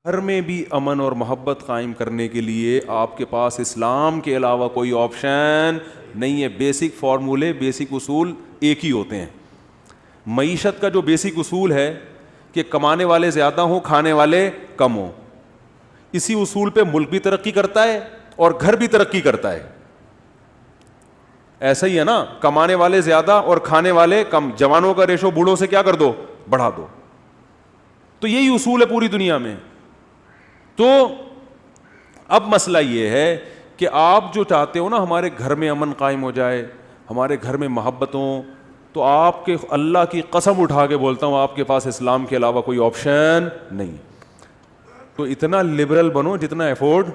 گھر میں بھی امن اور محبت قائم کرنے کے لیے آپ کے پاس اسلام کے علاوہ کوئی آپشن نہیں ہے. بیسک فارمولے، بیسک اصول ایک ہی ہوتے ہیں. معیشت کا جو بیسک اصول ہے کہ کمانے والے زیادہ ہوں، کھانے والے کم ہوں. اسی اصول پہ ملک بھی ترقی کرتا ہے اور گھر بھی ترقی کرتا ہے. ایسا ہی ہے نا، کمانے والے زیادہ اور کھانے والے کم. جوانوں کا ریشو بوڑھوں سے کیا کر دو، بڑھا دو. تو یہی اصول ہے پوری دنیا میں. تو اب مسئلہ یہ ہے کہ آپ جو چاہتے ہو نا ہمارے گھر میں امن قائم ہو جائے، ہمارے گھر میں محبت ہوں، تو آپ کے اللہ کی قسم اٹھا کے بولتا ہوں آپ کے پاس اسلام کے علاوہ کوئی آپشن نہیں. تو اتنا لبرل بنو جتنا افورڈ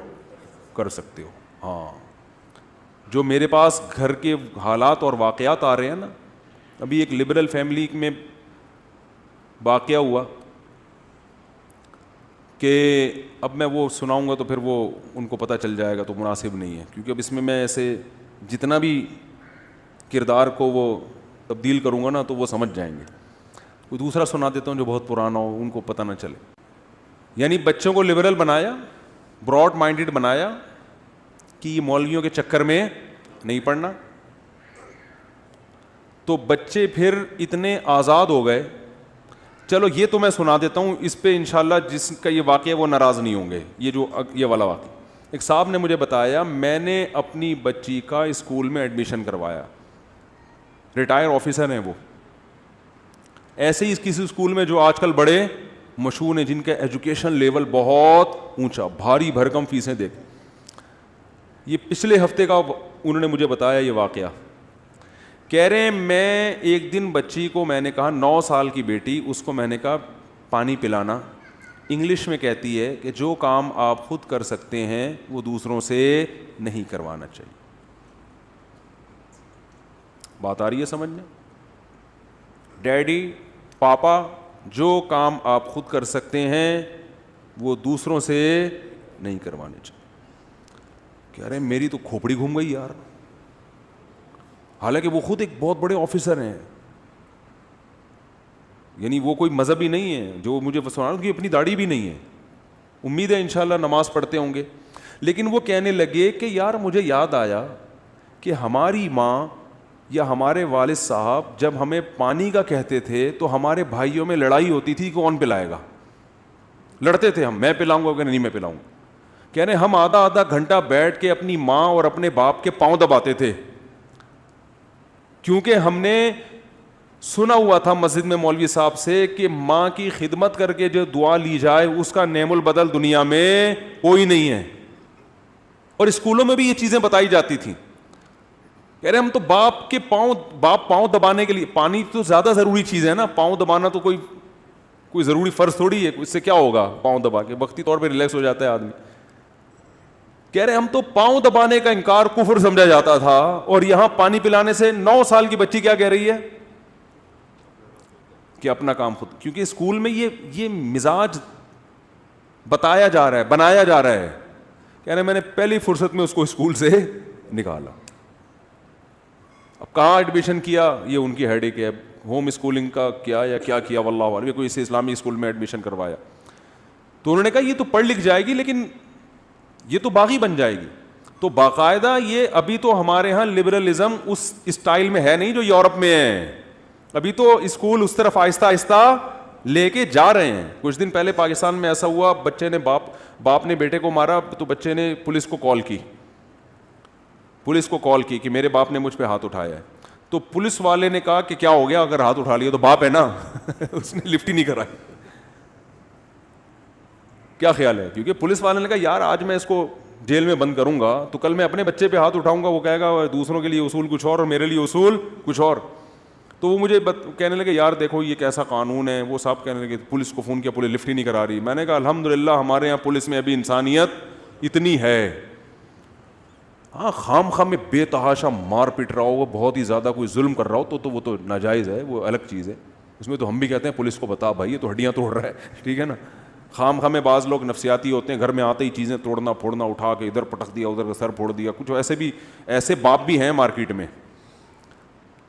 کر سکتے ہو. ہاں، جو میرے پاس گھر کے حالات اور واقعات آ رہے ہیں نا، ابھی ایک لبرل فیملی میں واقعہ ہوا کہ اب میں وہ سناؤں گا تو پھر وہ ان کو پتہ چل جائے گا تو مناسب نہیں ہے، کیونکہ اب اس میں ایسے جتنا بھی کردار کو وہ تبدیل کروں گا نا تو وہ سمجھ جائیں گے. کوئی دوسرا سنا دیتا ہوں جو بہت پرانا ہو، ان کو پتہ نہ چلے. یعنی بچوں کو لبرل بنایا، براڈ مائنڈڈ بنایا کہ یہ مولویوں کے چکر میں نہیں پڑنا. تو بچے پھر اتنے آزاد ہو گئے. چلو یہ تو میں سنا دیتا ہوں، اس پہ انشاءاللہ جس کا یہ واقعہ وہ ناراض نہیں ہوں گے. یہ والا واقعہ ایک صاحب نے مجھے بتایا، میں نے اپنی بچی کا اسکول میں ایڈمیشن کروایا. ریٹائر آفیسر ہیں وہ. ایسے ہی کسی اسکول میں جو آج کل بڑے مشہور ہیں، جن کا ایجوکیشن لیول بہت اونچا، بھاری بھرکم فیسیں دیکھ. یہ پچھلے ہفتے کا انہوں نے مجھے بتایا یہ واقعہ. کہہ رہے ہیں میں ایک دن بچی کو میں نے کہا، 9 سال کی بیٹی، اس کو میں نے کہا پانی پلانا. انگلش میں کہتی ہے کہ جو کام آپ خود کر سکتے ہیں وہ دوسروں سے نہیں کروانا چاہیے. بات آ رہی ہے سمجھ میں؟ ڈیڈی، پاپا، جو کام آپ خود کر سکتے ہیں وہ دوسروں سے نہیں کروانے چاہیے. کہہ رہے ہیں میری تو کھوپڑی گھوم گئی یار. حالانکہ وہ خود ایک بہت بڑے آفیسر ہیں، یعنی وہ کوئی مذہبی نہیں ہے جو مجھے سنا، کہ اپنی داڑھی بھی نہیں ہے. امید ہے انشاءاللہ نماز پڑھتے ہوں گے. لیکن وہ کہنے لگے کہ یار مجھے یاد آیا کہ ہماری ماں یا ہمارے والد صاحب جب ہمیں پانی کا کہتے تھے تو ہمارے بھائیوں میں لڑائی ہوتی تھی کون پلائے گا. لڑتے تھے ہم، میں پلاؤں گا کہ نہیں میں پلاؤں. کہہ رہے ہم آدھا آدھا گھنٹہ بیٹھ کے اپنی ماں اور اپنے باپ کے پاؤں دباتے تھے، کیونکہ ہم نے سنا ہوا تھا مسجد میں مولوی صاحب سے کہ ماں کی خدمت کر کے جو دعا لی جائے اس کا نعم البدل دنیا میں کوئی نہیں ہے. اور اسکولوں میں بھی یہ چیزیں بتائی جاتی تھیں. کہہ رہے ہم تو باپ کے پاؤں دبانے کے لیے، پانی تو زیادہ ضروری چیز ہے نا، پاؤں دبانا تو کوئی ضروری فرض تھوڑی ہے. اس سے کیا ہوگا پاؤں دبا کے، وقتی طور پہ ریلیکس ہو جاتا ہے آدمی. کہہ رہے ہم تو پاؤں دبانے کا انکار کفر سمجھا جاتا تھا، اور یہاں پانی پلانے سے 9 سال کی بچی کیا کہہ رہی ہے کہ اپنا کام خود. کیونکہ اسکول میں یہ مزاج بتایا جا رہا ہے، بنایا جا رہا ہے. کہہ رہے میں نے پہلی فرصت میں اس کو اسکول سے نکالا. اب کہاں ایڈمیشن کیا یہ ان کی ہیڈیک ہے، ہوم اسکولنگ کا کیا یا کیا کیا واللہ عالم، کوئی اسے اسلامی اسکول میں ایڈمیشن کروایا. تو انہوں نے کہا یہ تو پڑھ لکھ جائے گی لیکن یہ تو باغی بن جائے گی. تو باقاعدہ یہ ابھی تو ہمارے ہاں لبرلزم اس اسٹائل میں ہے نہیں جو یورپ میں ہے. ابھی تو اسکول اس طرف آہستہ آہستہ لے کے جا رہے ہیں. کچھ دن پہلے پاکستان میں ایسا ہوا، بچے نے باپ نے بیٹے کو مارا تو بچے نے پولیس کو کال کی کہ میرے باپ نے مجھ پہ ہاتھ اٹھایا ہے. تو پولیس والے نے کہا کہ کیا ہو گیا، اگر ہاتھ اٹھا لیا تو باپ ہے نا اس نے لفٹ ہی نہیں کرائی. کیا خیال ہے؟ کیونکہ پولیس والے نے کہا یار آج میں اس کو جیل میں بند کروں گا تو کل میں اپنے بچے پہ ہاتھ اٹھاؤں گا، وہ کہے گا دوسروں کے لیے اصول کچھ اور میرے لیے اصول کچھ اور. تو وہ مجھے کہنے لگے یار دیکھو یہ کیسا قانون ہے. وہ صاحب کہنے لگے پولیس کو فون کیا، پولیس لفٹ ہی نہیں کرا رہی. میں نے کہا الحمدللہ ہمارے یہاں پولیس میں ابھی انسانیت اتنی ہے. ہاں خام میں بے تحاشا مار پیٹ رہا ہو، وہ بہت ہی زیادہ کوئی ظلم کر رہا ہو تو وہ تو ناجائز ہے، وہ الگ چیز ہے. اس میں تو ہم بھی کہتے ہیں پولیس کو بتا بھائی یہ تو ہڈیاں توڑ رہا ہے، ٹھیک ہے نا. خام میں بعض لوگ نفسیاتی ہوتے ہیں، گھر میں آتے ہی چیزیں توڑنا پھوڑنا، اٹھا کے ادھر پٹک دیا ادھر کا سر پھوڑ دیا. کچھ ایسے باپ بھی ہیں مارکیٹ میں،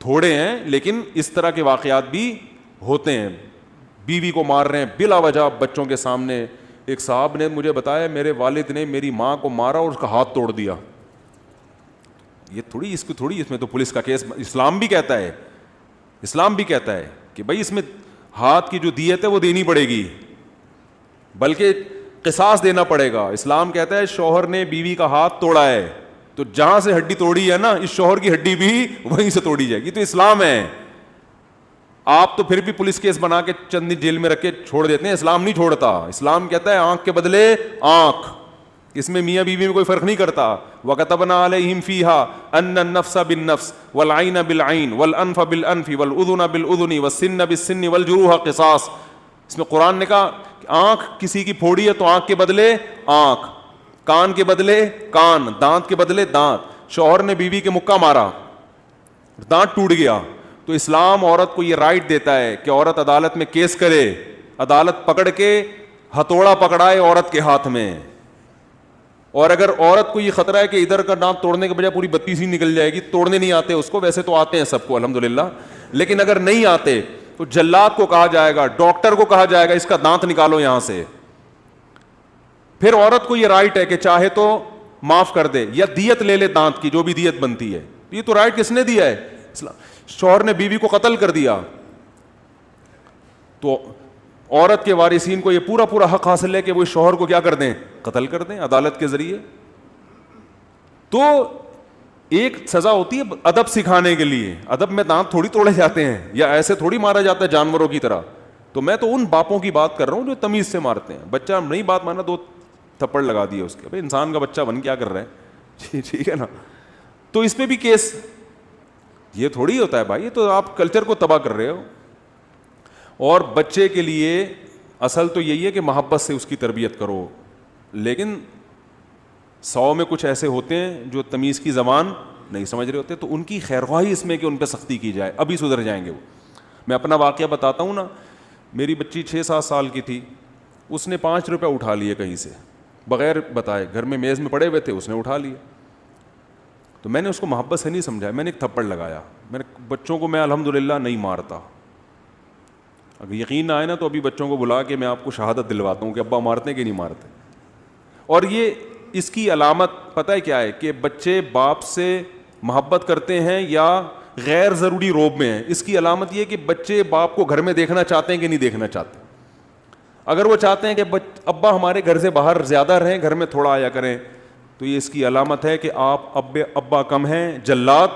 تھوڑے ہیں لیکن اس طرح کے واقعات بھی ہوتے ہیں. بیوی کو مار رہے ہیں بلا وجہ بچوں کے سامنے، ایک صاحب نے مجھے بتایا میرے والد نے میری ماں کو مارا اور اس کا ہاتھ توڑ دیا. یہ تھوڑی اس میں تو پولیس کا کیس, اسلام بھی کہتا ہے کہ بھائی اس میں ہاتھ کی جو دیت ہے وہ دینی پڑے گی, بلکہ قصاص دینا پڑے گا. اسلام کہتا ہے شوہر نے بیوی کا ہاتھ توڑا ہے تو جہاں سے ہڈی توڑی ہے نا, اس شوہر کی ہڈی بھی وہیں سے توڑی جائے گی. تو اسلام ہے. آپ تو پھر بھی پولیس کیس بنا کے چند دن جیل میں رکھ کے چھوڑ دیتے ہیں, اسلام نہیں چھوڑتا. اسلام کہتا ہے آنکھ کے بدلے آنکھ. اس میں میاں بیوی میں کوئی فرق نہیں کرتا. وَكَتَبْنَا عَلَيْهِمْ فِيهَا أَنَّ النَّفْسَ بِالنَّفْسِ وَالْعَيْنَ بِالْعَيْنِ وَالْأَنْفَ بِالْأَنْفِ وَالْأُذُنَ بِالْأُذُنِ وَالسِّنَّ بِالسِّنِّ وَالْجُرُوحَ قِصَاص. اس میں قرآن نے کہا آنکھ کسی کی پھوڑی ہے تو آنکھ کے بدلے آنکھ, کان کے بدلے کان, دانت کے بدلے دانت. شوہر نے بیوی کے مکہ مارا, دانت ٹوٹ گیا, تو اسلام عورت کو یہ رائٹ دیتا ہے کہ عورت عدالت میں کیس کرے, عدالت پکڑ کے ہتھوڑا پکڑائے عورت کے ہاتھ میں. اور اگر عورت کو یہ خطرہ ہے کہ ادھر کا دانت توڑنے کے بجائے پوری 32 ہی نکل جائے گی, توڑنے نہیں آتے اس کو, ویسے تو آتے ہیں سب کو الحمدللہ, لیکن اگر نہیں آتے تو جلاد کو کہا جائے گا, ڈاکٹر کو کہا جائے گا اس کا دانت نکالو یہاں سے. پھر عورت کو یہ رائٹ ہے کہ چاہے تو معاف کر دے یا دیت لے لے دانت کی, جو بھی دیت بنتی ہے. یہ تو رائٹ کس نے دیا ہے؟ اسلام. شوہر نے بیوی کو قتل کر دیا تو عورت کے وارثین کو یہ پورا حق حاصل ہے کہ وہ شوہر کو کیا کر دیں, قتل کر دیں عدالت کے ذریعے. تو ایک سزا ہوتی ہے ادب سکھانے کے لیے. ادب میں دانت تھوڑی توڑے جاتے ہیں یا ایسے تھوڑی مارا جاتا ہے جانوروں کی طرح. تو میں تو ان باپوں کی بات کر رہا ہوں جو تمیز سے مارتے ہیں. بچہ نہیں بات مانا 2 تھپڑ لگا دیے اس کے. بھائی انسان کا بچہ بن کیا کر رہے ہیں, ٹھیک ہے نا. تو اس پہ بھی کیس, یہ تھوڑی ہوتا ہے بھائی, یہ تو آپ کلچر کو تباہ کر رہے ہو. اور بچے کے لیے اصل تو یہی ہے کہ محبت سے اس کی تربیت کرو, لیکن 100 میں کچھ ایسے ہوتے ہیں جو تمیز کی زبان نہیں سمجھ رہے ہوتے, تو ان کی خیرخواہی اس میں کہ ان پہ سختی کی جائے, ابھی سدھر جائیں گے وہ. میں اپنا واقعہ بتاتا ہوں نا. میری بچی 6-7 سال کی تھی, اس نے 5 روپے اٹھا لیے کہیں سے بغیر بتائے, گھر میں میز میں پڑے ہوئے تھے, اس نے اٹھا لیے. تو میں نے اس کو محبت سے نہیں سمجھایا, میں نے ایک تھپڑ لگایا. میں نے بچوں کو میں الحمدللہ نہیں مارتا, اگر یقین نہ آئے نا تو ابھی بچوں کو بلا کے میں آپ کو شہادت دلواتا ہوں کہ ابا مارتے کہ نہیں مارتے. اور یہ اس کی علامت پتہ ہے کیا ہے, کہ بچے باپ سے محبت کرتے ہیں یا غیر ضروری روب میں ہیں. اس کی علامت یہ کہ بچے باپ کو گھر میں دیکھنا چاہتے ہیں کہ نہیں دیکھنا چاہتے. اگر وہ چاہتے ہیں کہ ابا ہمارے گھر سے باہر زیادہ رہیں, گھر میں تھوڑا آیا کریں, تو یہ اس کی علامت ہے کہ آپ ابا کم ہیں, جلاد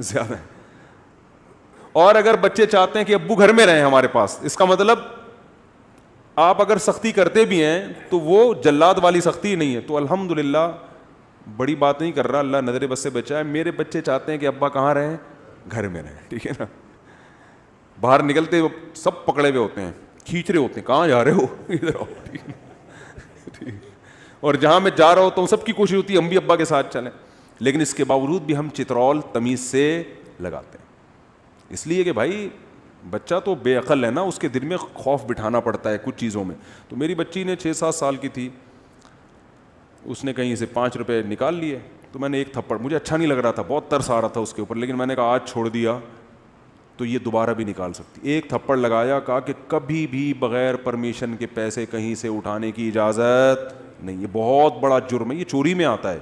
زیادہ ہیں. اور اگر بچے چاہتے ہیں کہ ابو گھر میں رہیں ہمارے پاس, اس کا مطلب آپ اگر سختی کرتے بھی ہیں تو وہ جلاد والی سختی نہیں ہے. تو الحمدللہ بڑی بات نہیں کر رہا, اللہ نظر بد سے بچائے. میرے بچے چاہتے ہیں کہ ابا کہاں رہیں, گھر میں رہیں, ٹھیک ہے نا. باہر نکلتے سب پکڑے ہوئے ہوتے ہیں, کھینچ رہے ہوتے ہیں, کہاں جا رہے ہو, ادھر آؤ, ٹھیک. اور جہاں میں جا رہا ہوں تو سب کی کوشش ہوتی ہے ہم بھی ابا کے ساتھ چلیں, لیکن اس کے باوجود بھی ہم چترول تمیز سے لگاتے ہیں. اس لیے کہ بھائی بچہ تو بے عقل ہے نا, اس کے دل میں خوف بٹھانا پڑتا ہے کچھ چیزوں میں. تو میری بچی نے 6-7 سال کی تھی, اس نے کہیں سے 5 روپے نکال لیے, تو میں نے ایک تھپڑ, مجھے اچھا نہیں لگ رہا تھا, بہت ترس آ رہا تھا اس کے اوپر, لیکن میں نے کہا آج چھوڑ دیا تو یہ دوبارہ بھی نکال سکتی. ایک تھپڑ لگایا, کہا کہ کبھی بھی بغیر پرمیشن کے پیسے کہیں سے اٹھانے کی اجازت نہیں, یہ بہت بڑا جرم ہے, یہ چوری میں آتا ہے.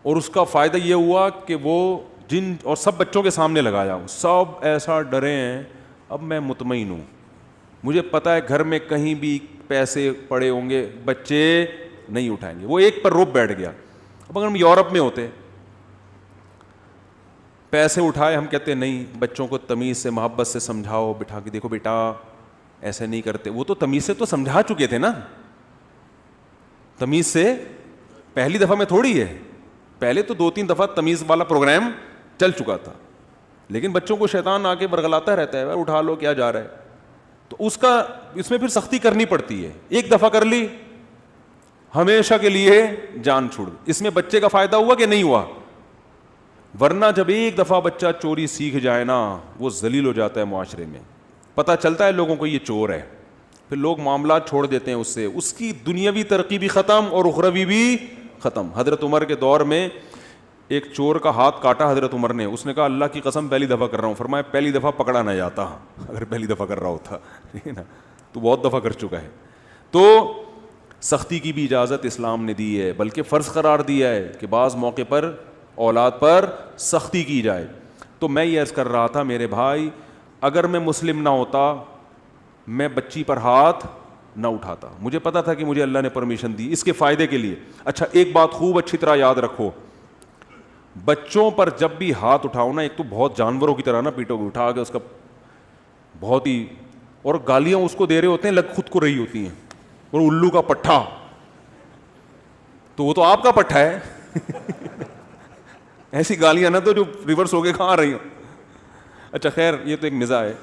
اور اس کا فائدہ یہ ہوا کہ وہ جن اور سب بچوں کے سامنے لگایا, سب ایسا ڈرے ہیں. اب میں مطمئن ہوں, مجھے پتہ ہے گھر میں کہیں بھی پیسے پڑے ہوں گے بچے نہیں اٹھائیں گے. وہ ایک پر روپ بیٹھ گیا. اب اگر ہم یورپ میں ہوتے, پیسے اٹھائے, ہم کہتے نہیں, بچوں کو تمیز سے محبت سے سمجھاؤ, بٹھا کے دیکھو بیٹا ایسے نہیں کرتے. وہ تو تمیز سے تو سمجھا چکے تھے نا, تمیز سے پہلی دفعہ میں تھوڑی ہے, پہلے تو 2-3 دفعہ تمیز والا پروگرام چل چکا تھا. لیکن بچوں کو شیطان آ کے برگلاتا رہتا ہے, اٹھا لو کیا جا رہا ہے. تو اس میں پھر سختی کرنی پڑتی ہے. ایک دفعہ کر لی, ہمیشہ کے لیے جان چھوڑ. اس میں بچے کا فائدہ ہوا کہ نہیں ہوا؟ ورنہ جب ایک دفعہ بچہ چوری سیکھ جائے نا, وہ ذلیل ہو جاتا ہے معاشرے میں. پتہ چلتا ہے لوگوں کو یہ چور ہے, پھر لوگ معاملات چھوڑ دیتے ہیں اس سے, اس کی دنیاوی ترقی بھی ختم اور اخروی بھی ختم. حضرت عمر کے دور میں ایک چور کا ہاتھ کاٹا حضرت عمر نے. اس نے کہا اللہ کی قسم پہلی دفعہ کر رہا ہوں. فرمایا پہلی دفعہ پکڑا نہ جاتا, اگر پہلی دفعہ کر رہا ہوتا, ٹھیک ہے نا, تو بہت دفعہ کر چکا ہے. تو سختی کی بھی اجازت اسلام نے دی ہے، بلکہ فرض قرار دیا ہے کہ بعض موقع پر اولاد پر سختی کی جائے. تو میں یہ عرض کر رہا تھا میرے بھائی، اگر میں مسلم نہ ہوتا میں بچی پر ہاتھ نہ اٹھاتا. مجھے پتا تھا کہ مجھے اللہ نے پرمیشن دی اس کے فائدے کے لیے. اچھا ایک بات خوب اچھی طرح یاد رکھو، بچوں پر جب بھی ہاتھ اٹھاؤ نا، ایک تو بہت جانوروں کی طرح نا پیٹو کو اٹھا کے اس کا بہت ہی، اور گالیاں اس کو دے رہے ہوتے ہیں لگ خود کو رہی ہوتی ہیں، اور الو کا پٹھا، تو وہ تو آپ کا پٹھا ہے ایسی گالیاں نا تو جو ریورس ہو کے کہاں آ رہی ہوں. اچھا خیر یہ تو ایک مزاح ہے.